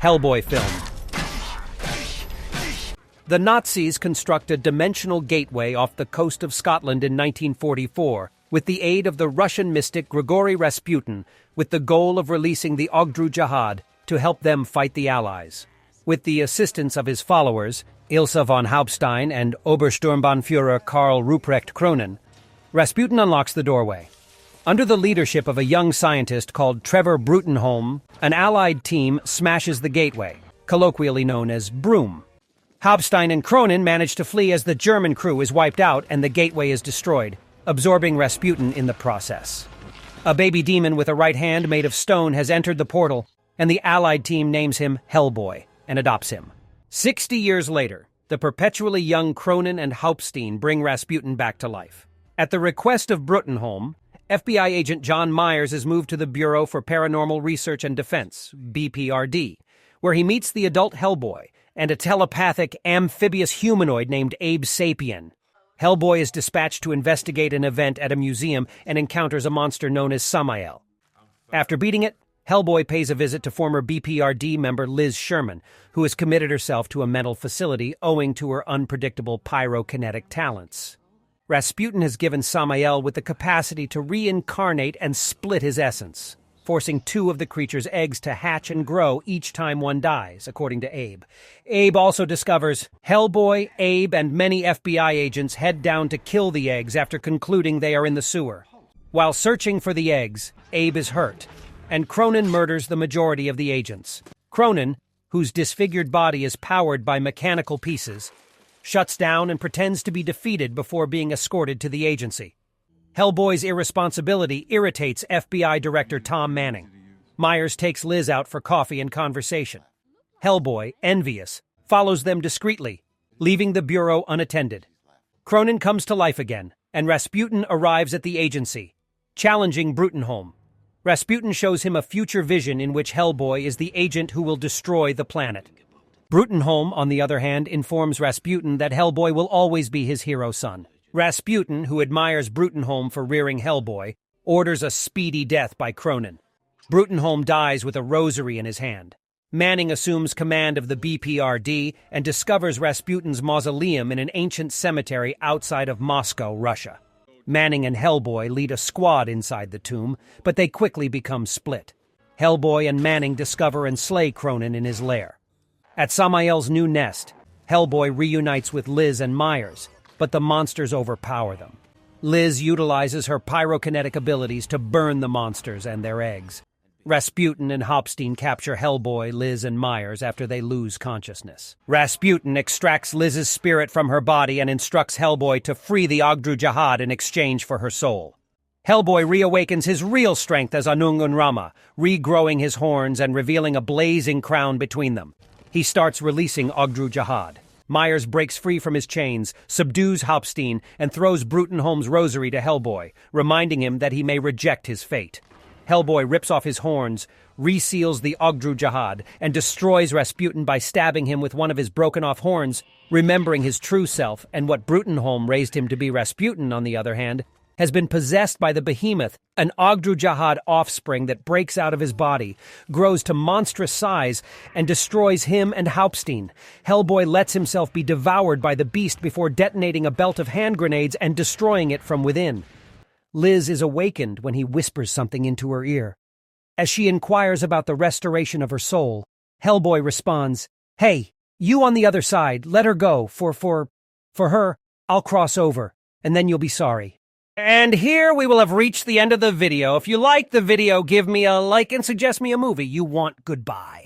Hellboy film. The Nazis construct a dimensional gateway off the coast of Scotland in 1944 with the aid of the Russian mystic Grigory Rasputin, with the goal of releasing the Ogdru Jihad to help them fight the Allies. With the assistance of his followers, Ilse von Hauptstein and Obersturmbannführer Karl Ruprecht Kronen, Rasputin unlocks the doorway. Under the leadership of a young scientist called Trevor Brutenholm, an Allied team smashes the gateway, colloquially known as Broom. Hauptstein and Kronen manage to flee as the German crew is wiped out and the gateway is destroyed, absorbing Rasputin in the process. A baby demon with a right hand made of stone has entered the portal, and the Allied team names him Hellboy and adopts him. 60 years later, the perpetually young Kronen and Hauptstein bring Rasputin back to life. At the request of Brutenholm, FBI agent John Myers is moved to the Bureau for Paranormal Research and Defense, BPRD, where he meets the adult Hellboy and a telepathic amphibious humanoid named Abe Sapien. Hellboy is dispatched to investigate an event at a museum and encounters a monster known as Samael. After beating it, Hellboy pays a visit to former BPRD member Liz Sherman, who has committed herself to a mental facility owing to her unpredictable pyrokinetic talents. Rasputin has given Samael with the capacity to reincarnate and split his essence, forcing 2 of the creature's eggs to hatch and grow each time one dies, according to Abe. Abe also discovers Hellboy, Abe, and many FBI agents head down to kill the eggs after concluding they are in the sewer. While searching for the eggs, Abe is hurt, and Kronen murders the majority of the agents. Kronen, whose disfigured body is powered by mechanical pieces, shuts down and pretends to be defeated before being escorted to the agency. Hellboy's irresponsibility irritates FBI Director Tom Manning. Myers takes Liz out for coffee and conversation. Hellboy, envious, follows them discreetly, leaving the bureau unattended. Kronen comes to life again, and Rasputin arrives at the agency, challenging Brutenholm. Rasputin shows him a future vision in which Hellboy is the agent who will destroy the planet. Brutenholm, on the other hand, informs Rasputin that Hellboy will always be his hero son. Rasputin, who admires Brutenholm for rearing Hellboy, orders a speedy death by Kronen. Brutenholm dies with a rosary in his hand. Manning assumes command of the BPRD and discovers Rasputin's mausoleum in an ancient cemetery outside of Moscow, Russia. Manning and Hellboy lead a squad inside the tomb, but they quickly become split. Hellboy and Manning discover and slay Kronen in his lair. At Samael's new nest, Hellboy reunites with Liz and Myers, but the monsters overpower them. Liz utilizes her pyrokinetic abilities to burn the monsters and their eggs. Rasputin and Hauptstein capture Hellboy, Liz, and Myers after they lose consciousness. Rasputin extracts Liz's spirit from her body and instructs Hellboy to free the Ogdru Jihad in exchange for her soul. Hellboy reawakens his real strength as Anungun Rama, regrowing his horns and revealing a blazing crown between them. He starts releasing Ogdru Jihad. Myers breaks free from his chains, subdues Hauptstein, and throws Brutenholm's rosary to Hellboy, reminding him that he may reject his fate. Hellboy rips off his horns, reseals the Ogdru Jihad, and destroys Rasputin by stabbing him with one of his broken-off horns. Remembering his true self and what Brutenholm raised him to be, Rasputin, on the other hand, has been possessed by the behemoth, an Ogdru Jihad offspring that breaks out of his body, grows to monstrous size, and destroys him and Hauptstein. Hellboy lets himself be devoured by the beast before detonating a belt of hand grenades and destroying it from within. Liz is awakened when he whispers something into her ear. As she inquires about the restoration of her soul, Hellboy responds, "Hey, you on the other side, let her go. For her, I'll cross over, and then you'll be sorry." And here we will have reached the end of the video. If you liked the video, give me a like and suggest me a movie you want. Goodbye.